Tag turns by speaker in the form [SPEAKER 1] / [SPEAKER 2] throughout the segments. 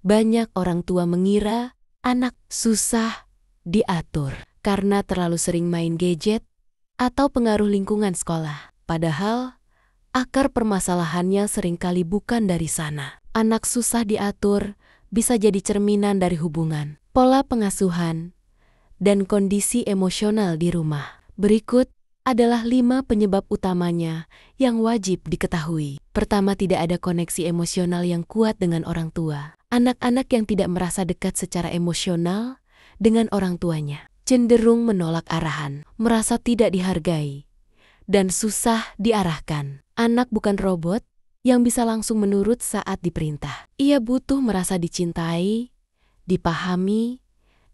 [SPEAKER 1] Banyak orang tua mengira anak susah diatur karena terlalu sering main gadget atau pengaruh lingkungan sekolah. Padahal, akar permasalahannya seringkali bukan dari sana. Anak susah diatur bisa jadi cerminan dari hubungan, pola pengasuhan, dan kondisi emosional di rumah. Berikut adalah 5 penyebab utamanya yang wajib diketahui. Pertama, tidak ada koneksi emosional yang kuat dengan orang tua. Anak-anak yang tidak merasa dekat secara emosional dengan orang tuanya cenderung menolak arahan, merasa tidak dihargai, dan susah diarahkan. Anak bukan robot yang bisa langsung menurut saat diperintah. Ia butuh merasa dicintai, dipahami,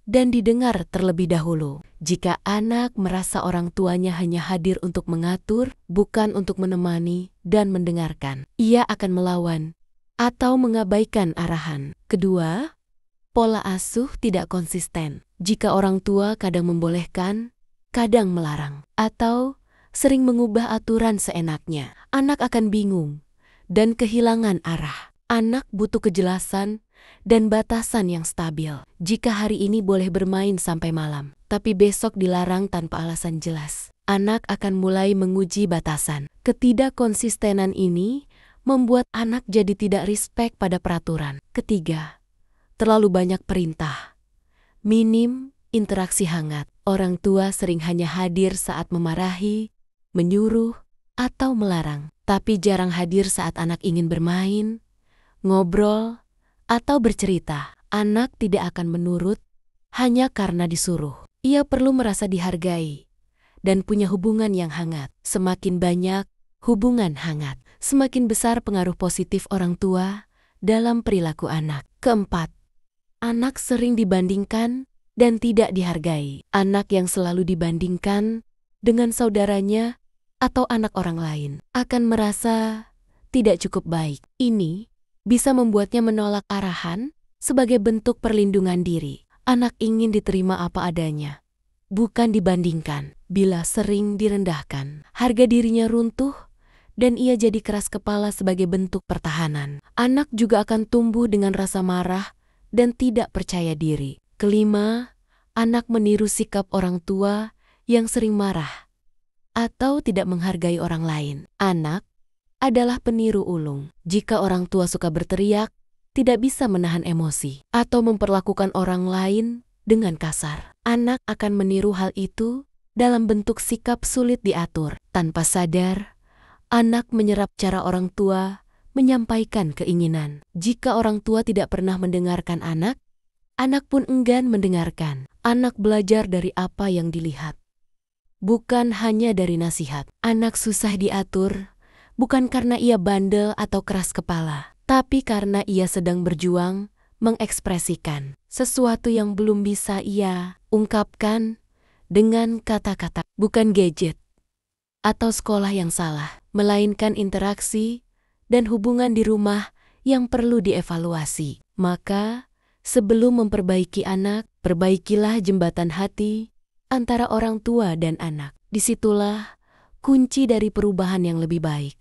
[SPEAKER 1] dan didengar terlebih dahulu. Jika anak merasa orang tuanya hanya hadir untuk mengatur, bukan untuk menemani dan mendengarkan, ia akan melawan atau mengabaikan arahan. Kedua, pola asuh tidak konsisten. Jika orang tua kadang membolehkan, kadang melarang, atau sering mengubah aturan seenaknya, anak akan bingung dan kehilangan arah. Anak butuh kejelasan dan batasan yang stabil. Jika hari ini boleh bermain sampai malam, tapi besok dilarang tanpa alasan jelas, anak akan mulai menguji batasan. Ketidakkonsistenan ini membuat anak jadi tidak respek pada peraturan. Ketiga, terlalu banyak perintah, minim interaksi hangat. Orang tua sering hanya hadir saat memarahi, menyuruh, atau melarang, tapi jarang hadir saat anak ingin bermain, ngobrol, atau bercerita. Anak tidak akan menurut hanya karena disuruh. Ia perlu merasa dihargai dan punya hubungan yang hangat. Semakin banyak hubungan hangat, semakin besar pengaruh positif orang tua dalam perilaku anak. Keempat, anak sering dibandingkan dan tidak dihargai. Anak yang selalu dibandingkan dengan saudaranya atau anak orang lain akan merasa tidak cukup baik. Ini bisa membuatnya menolak arahan sebagai bentuk perlindungan diri. Anak ingin diterima apa adanya, bukan dibandingkan. Bila sering direndahkan, harga dirinya runtuh dan ia jadi keras kepala sebagai bentuk pertahanan. Anak juga akan tumbuh dengan rasa marah dan tidak percaya diri. Kelima, anak meniru sikap orang tua yang sering marah atau tidak menghargai orang lain. Anak adalah peniru ulung. Jika orang tua suka berteriak, tidak bisa menahan emosi, atau memperlakukan orang lain dengan kasar, anak akan meniru hal itu dalam bentuk sikap sulit diatur. Tanpa sadar, anak menyerap cara orang tua menyampaikan keinginan. Jika orang tua tidak pernah mendengarkan anak, anak pun enggan mendengarkan. Anak belajar dari apa yang dilihat, bukan hanya dari nasihat. Anak susah diatur bukan karena ia bandel atau keras kepala, tapi karena ia sedang berjuang mengekspresikan sesuatu yang belum bisa ia ungkapkan dengan kata-kata. Bukan gadget atau sekolah yang salah, melainkan interaksi dan hubungan di rumah yang perlu dievaluasi. Maka, sebelum memperbaiki anak, perbaikilah jembatan hati antara orang tua dan anak. Disitulah kunci dari perubahan yang lebih baik.